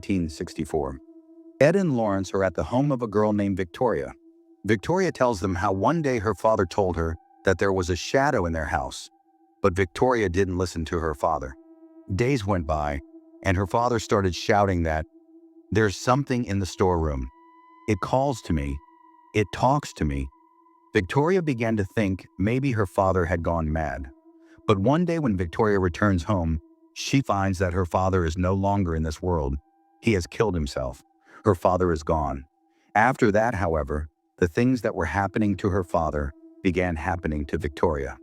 1964. Ed and Lawrence are at the home of a girl named Victoria. Victoria tells them how one day her father told her that there was a shadow in their house, but Victoria didn't listen to her father. Days went by, and her father started shouting that, "There's something in the storeroom. It calls to me. It talks to me." Victoria began to think maybe her father had gone mad. But one day when Victoria returns home, she finds that her father is no longer in this world. He has killed himself. Her father is gone. After that, however, the things that were happening to her father began happening to Victoria.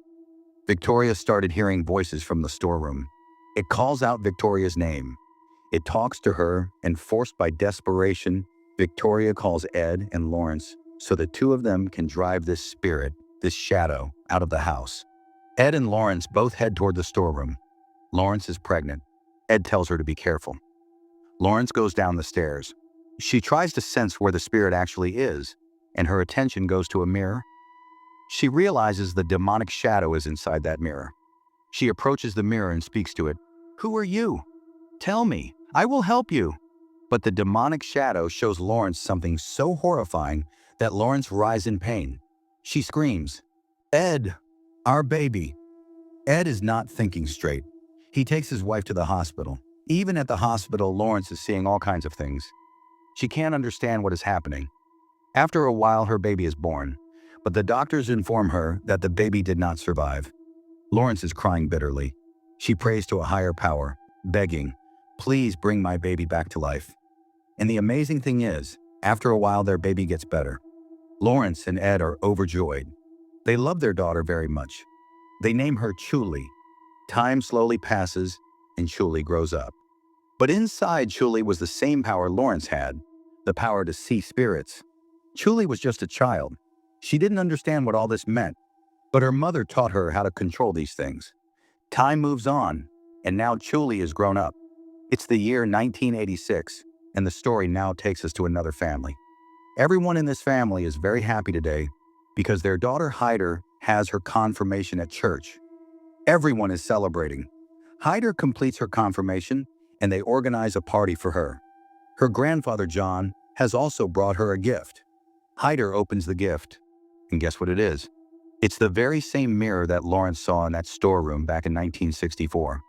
Victoria started hearing voices from the storeroom. It calls out Victoria's name. It talks to her, and forced by desperation, Victoria calls Ed and Lawrence so the two of them can drive this spirit, this shadow, out of the house. Ed and Lawrence both head toward the storeroom. Lawrence is pregnant. Ed tells her to be careful. Lawrence goes down the stairs. She tries to sense where the spirit actually is, and her attention goes to a mirror. She realizes the demonic shadow is inside that mirror. She approaches the mirror and speaks to it. "Who are you? Tell me. I will help you." But the demonic shadow shows Lawrence something so horrifying that Lawrence writhes in pain. She screams, "Ed, our baby." Ed is not thinking straight. He takes his wife to the hospital. Even at the hospital, Lawrence is seeing all kinds of things. She can't understand what is happening. After a while, her baby is born, but the doctors inform her that the baby did not survive. Lawrence is crying bitterly. She prays to a higher power, begging, "Please bring my baby back to life." And the amazing thing is, after a while, their baby gets better. Lawrence and Ed are overjoyed. They love their daughter very much. They name her Chuli. Time slowly passes, and Chuli grows up. But inside Chuli was the same power Lawrence had, the power to see spirits. Chuli was just a child. She didn't understand what all this meant, but her mother taught her how to control these things. Time moves on, and now Chuli is grown up. It's the year 1986, and the story now takes us to another family. Everyone in this family is very happy today because their daughter Hyder has her confirmation at church. Everyone is celebrating. Hyder completes her confirmation, and they organize a party for her. Her grandfather John has also brought her a gift. Hyder opens the gift, and guess what it is? It's the very same mirror that Lawrence saw in that storeroom back in 1964.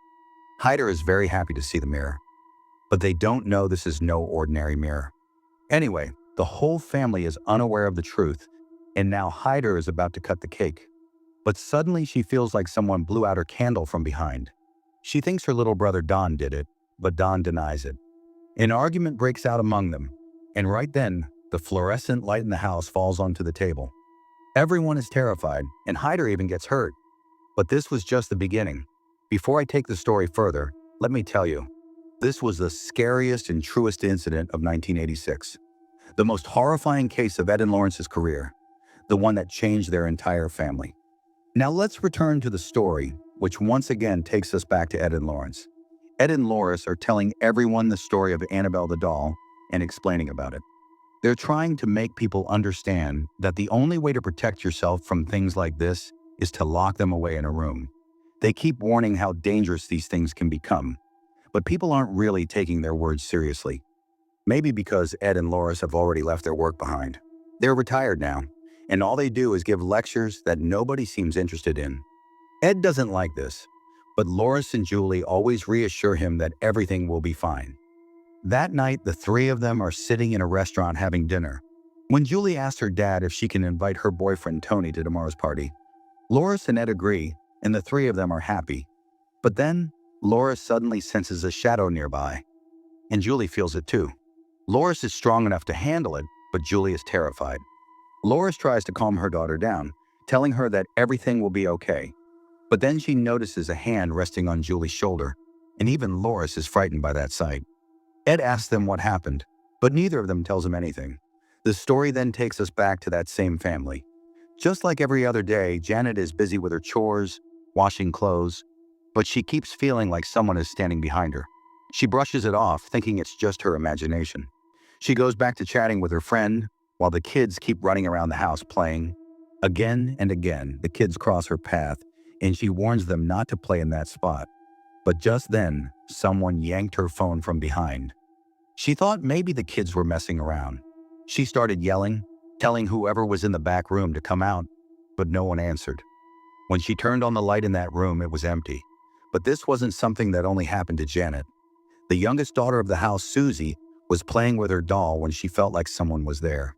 Hyder is very happy to see the mirror, but they don't know this is no ordinary mirror. Anyway, the whole family is unaware of the truth, and now Hyder is about to cut the cake. But suddenly she feels like someone blew out her candle from behind. She thinks her little brother Don did it, but Don denies it. An argument breaks out among them, and right then, the fluorescent light in the house falls onto the table. Everyone is terrified, and Hyder even gets hurt. But this was just the beginning. Before I take the story further, let me tell you, this was the scariest and truest incident of 1986. The most horrifying case of Ed and Lawrence's career, the one that changed their entire family. Now let's return to the story, which once again takes us back to Ed and Lawrence. Ed and Lawrence are telling everyone the story of Annabelle the doll and explaining about it. They're trying to make people understand that the only way to protect yourself from things like this is to lock them away in a room. They keep warning how dangerous these things can become, but people aren't really taking their words seriously. Maybe because Ed and Lawrence have already left their work behind. They're retired now, and all they do is give lectures that nobody seems interested in. Ed doesn't like this, but Lawrence and Julie always reassure him that everything will be fine. That night, the three of them are sitting in a restaurant having dinner. When Julie asks her dad if she can invite her boyfriend Tony to tomorrow's party, Lawrence and Ed agree, and the three of them are happy. But then, Laura suddenly senses a shadow nearby, and Julie feels it too. Loris is strong enough to handle it, but Julie is terrified. Loris tries to calm her daughter down, telling her that everything will be okay. But then she notices a hand resting on Julie's shoulder, and even Loris is frightened by that sight. Ed asks them what happened, but neither of them tells him anything. The story then takes us back to that same family. Just like every other day, Janet is busy with her chores, washing clothes, but she keeps feeling like someone is standing behind her. She brushes it off, thinking it's just her imagination. She goes back to chatting with her friend, while the kids keep running around the house playing. Again and again, the kids cross her path, and she warns them not to play in that spot. But just then, someone yanked her phone from behind. She thought maybe the kids were messing around. She started yelling, telling whoever was in the back room to come out, but no one answered. When she turned on the light in that room, it was empty. But this wasn't something that only happened to Janet. The youngest daughter of the house, Susie, was playing with her doll when she felt like someone was there.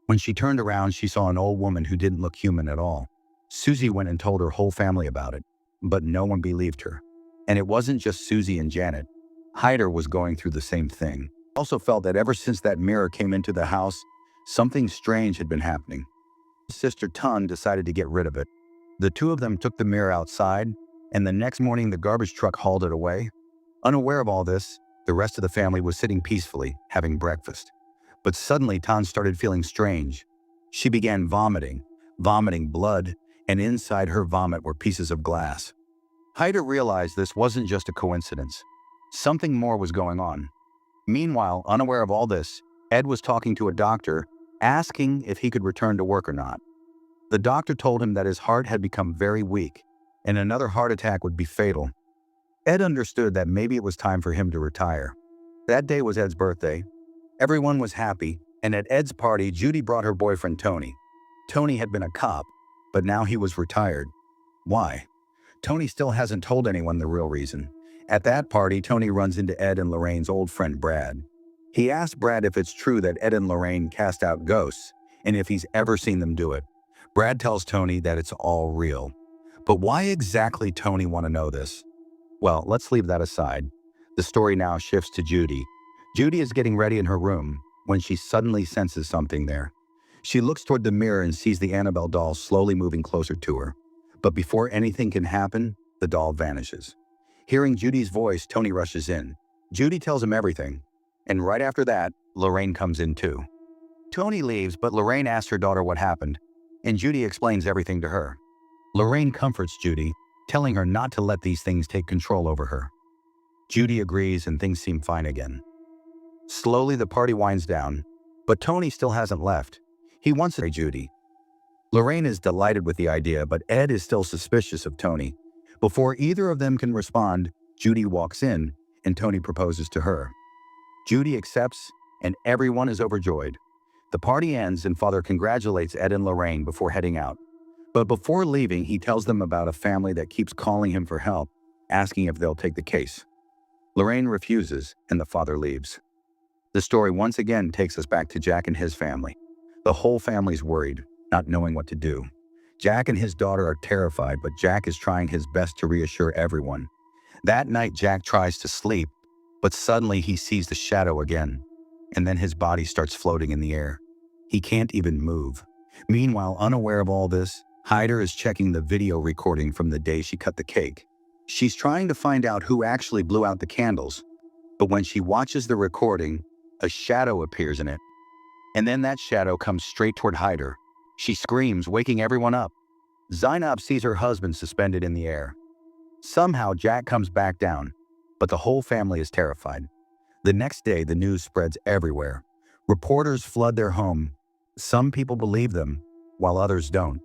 When she turned around, she saw an old woman who didn't look human at all. Susie went and told her whole family about it, but no one believed her. And it wasn't just Susie and Janet. Hyder was going through the same thing. He also felt that ever since that mirror came into the house, something strange had been happening. His sister Tun decided to get rid of it. The two of them took the mirror outside, and the next morning the garbage truck hauled it away. Unaware of all this, the rest of the family was sitting peacefully, having breakfast. But suddenly Tan started feeling strange. She began vomiting blood, and inside her vomit were pieces of glass. Hyder realized this wasn't just a coincidence. Something more was going on. Meanwhile, unaware of all this, Ed was talking to a doctor, asking if he could return to work or not. The doctor told him that his heart had become very weak, and another heart attack would be fatal. Ed understood that maybe it was time for him to retire. That day was Ed's birthday. Everyone was happy, and at Ed's party, Judy brought her boyfriend Tony. Tony had been a cop, but now he was retired. Why? Tony still hasn't told anyone the real reason. At that party, Tony runs into Ed and Lorraine's old friend Brad. He asks Brad if it's true that Ed and Lorraine cast out ghosts, and if he's ever seen them do it. Brad tells Tony that it's all real. But why exactly Tony want to know this? Well, let's leave that aside. The story now shifts to Judy. Judy is getting ready in her room when she suddenly senses something there. She looks toward the mirror and sees the Annabelle doll slowly moving closer to her. But before anything can happen, the doll vanishes. Hearing Judy's voice, Tony rushes in. Judy tells him everything. And right after that, Lorraine comes in too. Tony leaves, but Lorraine asks her daughter what happened, and Judy explains everything to her. Lorraine comforts Judy, telling her not to let these things take control over her. Judy agrees and things seem fine again. Slowly the party winds down, but Tony still hasn't left. He wants to marry Judy. Lorraine is delighted with the idea, but Ed is still suspicious of Tony. Before either of them can respond, Judy walks in, and Tony proposes to her. Judy accepts, and everyone is overjoyed. The party ends, and Father congratulates Ed and Lorraine before heading out. But before leaving, he tells them about a family that keeps calling him for help, asking if they'll take the case. Lorraine refuses, and the father leaves. The story once again takes us back to Jack and his family. The whole family's worried, not knowing what to do. Jack and his daughter are terrified, but Jack is trying his best to reassure everyone. That night, Jack tries to sleep, but suddenly he sees the shadow again, and then his body starts floating in the air. He can't even move. Meanwhile, unaware of all this, Hyder is checking the video recording from the day she cut the cake. She's trying to find out who actually blew out the candles, but when she watches the recording, a shadow appears in it. And then that shadow comes straight toward Hyder. She screams, waking everyone up. Zainab sees her husband suspended in the air. Somehow Jack comes back down, but the whole family is terrified. The next day, the news spreads everywhere. Reporters flood their home. Some people believe them, while others don't.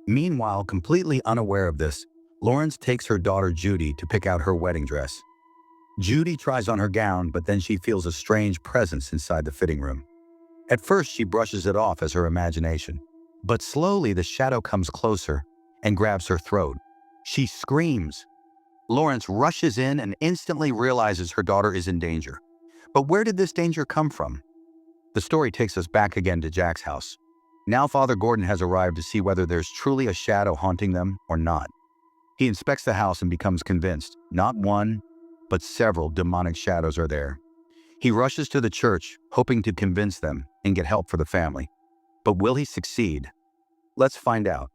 Meanwhile, completely unaware of this, Lawrence takes her daughter Judy to pick out her wedding dress. Judy tries on her gown, but then she feels a strange presence inside the fitting room. At first, she brushes it off as her imagination, but slowly the shadow comes closer and grabs her throat. She screams. Lawrence rushes in and instantly realizes her daughter is in danger. But where did this danger come from? The story takes us back again to Jack's house. Now Father Gordon has arrived to see whether there's truly a shadow haunting them or not. He inspects the house and becomes convinced not one, but several demonic shadows are there. He rushes to the church, hoping to convince them and get help for the family. But will he succeed? Let's find out.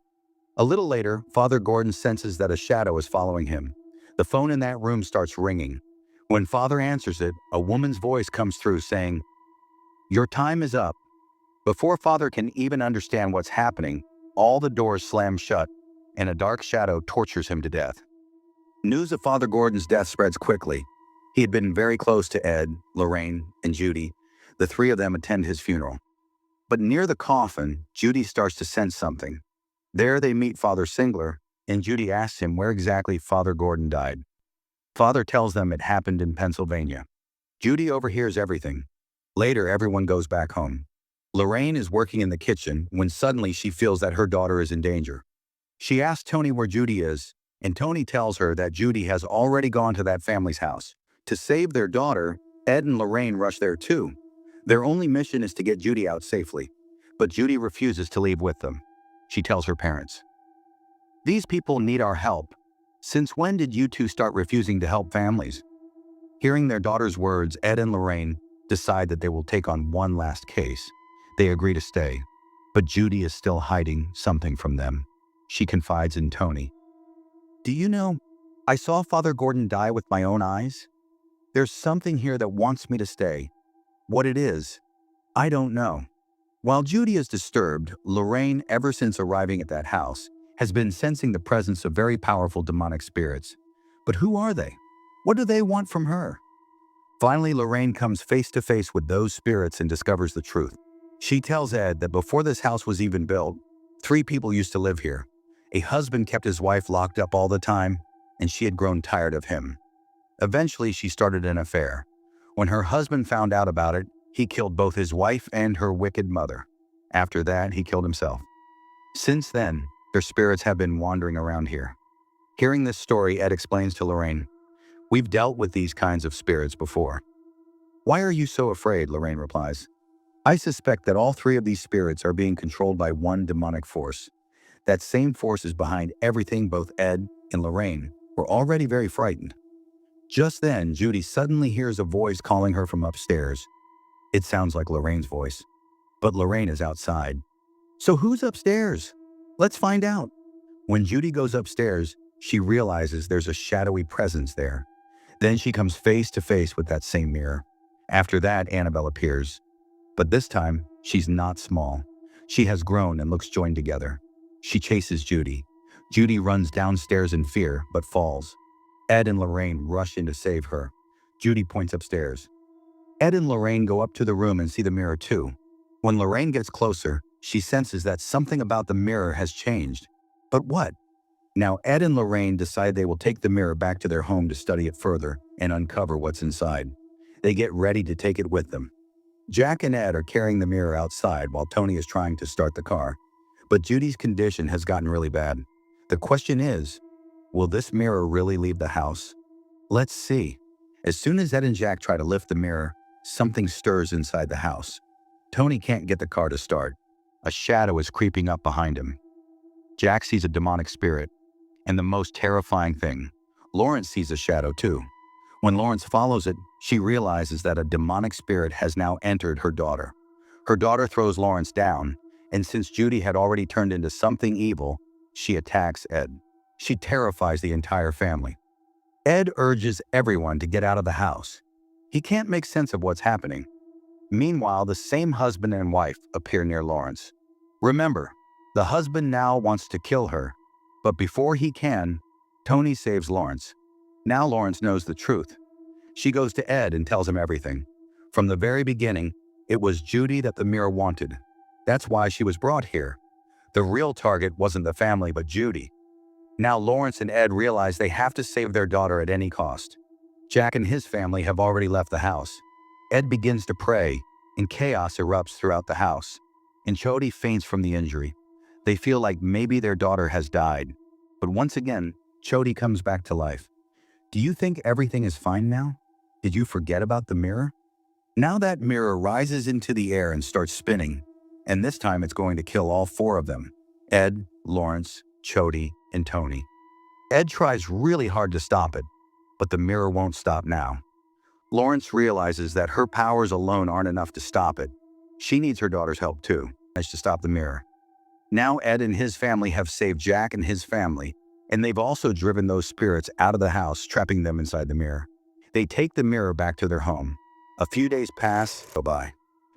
A little later, Father Gordon senses that a shadow is following him. The phone in that room starts ringing. When Father answers it, a woman's voice comes through saying, "Your time is up." Before Father can even understand what's happening, all the doors slam shut, and a dark shadow tortures him to death. News of Father Gordon's death spreads quickly. He had been very close to Ed, Lorraine, and Judy. The three of them attend his funeral. But near the coffin, Judy starts to sense something. There they meet Father Singler, and Judy asks him where exactly Father Gordon died. Father tells them it happened in Pennsylvania. Judy overhears everything. Later, everyone goes back home. Lorraine is working in the kitchen when suddenly she feels that her daughter is in danger. She asks Tony where Judy is, and Tony tells her that Judy has already gone to that family's house. To save their daughter, Ed and Lorraine rush there too. Their only mission is to get Judy out safely, but Judy refuses to leave with them. She tells her parents, "These people need our help. Since when did you two start refusing to help families?" Hearing their daughter's words, Ed and Lorraine decide that they will take on one last case. They agree to stay, but Judy is still hiding something from them. She confides in Tony. "Do you know, I saw Father Gordon die with my own eyes. There's something here that wants me to stay. What it is, I don't know." While Judy is disturbed, Lorraine, ever since arriving at that house, has been sensing the presence of very powerful demonic spirits. But who are they? What do they want from her? Finally, Lorraine comes face to face with those spirits and discovers the truth. She tells Ed that before this house was even built, 3 people used to live here. A husband kept his wife locked up all the time, and she had grown tired of him. Eventually, she started an affair. When her husband found out about it, he killed both his wife and her wicked mother. After that, he killed himself. Since then, their spirits have been wandering around here. Hearing this story, Ed explains to Lorraine, "We've dealt with these kinds of spirits before." "Why are you so afraid?" Lorraine replies. "I suspect that all 3 of these spirits are being controlled by one demonic force. That same force is behind everything." Both Ed and Lorraine were already very frightened. Just then, Judy suddenly hears a voice calling her from upstairs. It sounds like Lorraine's voice, but Lorraine is outside. "So who's upstairs? Let's find out." When Judy goes upstairs, she realizes there's a shadowy presence there. Then she comes face to face with that same mirror. After that, Annabelle appears. But this time, she's not small. She has grown and looks joined together. She chases Judy. Judy runs downstairs in fear, but falls. Ed and Lorraine rush in to save her. Judy points upstairs. Ed and Lorraine go up to the room and see the mirror too. When Lorraine gets closer, she senses that something about the mirror has changed. But what? Now Ed and Lorraine decide they will take the mirror back to their home to study it further and uncover what's inside. They get ready to take it with them. Jack and Ed are carrying the mirror outside while Tony is trying to start the car. But Judy's condition has gotten really bad. The question is, will this mirror really leave the house? Let's see. As soon as Ed and Jack try to lift the mirror, something stirs inside the house. Tony can't get the car to start. A shadow is creeping up behind him. Jack sees a demonic spirit. And the most terrifying thing, Lawrence sees a shadow too. When Lawrence follows it, she realizes that a demonic spirit has now entered her daughter. Her daughter throws Lawrence down, and since Judy had already turned into something evil, she attacks Ed. She terrifies the entire family. Ed urges everyone to get out of the house. He can't make sense of what's happening. Meanwhile, the same husband and wife appear near Lawrence. Remember, the husband now wants to kill her, but before he can, Tony saves Lawrence. Now Lawrence knows the truth. She goes to Ed and tells him everything. From the very beginning, it was Judy that the mirror wanted. That's why she was brought here. The real target wasn't the family, but Judy. Now Lawrence and Ed realize they have to save their daughter at any cost. Jack and his family have already left the house. Ed begins to pray, and chaos erupts throughout the house. And Jody faints from the injury. They feel like maybe their daughter has died. But once again, Jody comes back to life. Do you think everything is fine now? Did you forget about the mirror? Now that mirror rises into the air and starts spinning, and this time it's going to kill all 4 of them. Ed, Lawrence, Jody, and Tony. Ed tries really hard to stop it, but the mirror won't stop now. Lawrence realizes that her powers alone aren't enough to stop it. She needs her daughter's help too, to stop the mirror. Now Ed and his family have saved Jack and his family, and they've also driven those spirits out of the house, trapping them inside the mirror. They take the mirror back to their home. A few days go by.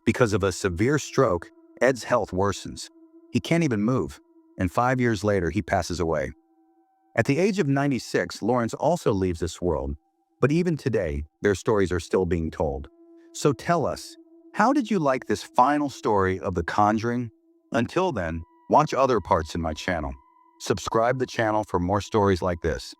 Because of a severe stroke, Ed's health worsens. He can't even move, and 5 years later, he passes away. At the age of 96, Lawrence also leaves this world, but even today, their stories are still being told. So tell us, how did you like this final story of The Conjuring? Until then, watch other parts in my channel. Subscribe the channel for more stories like this.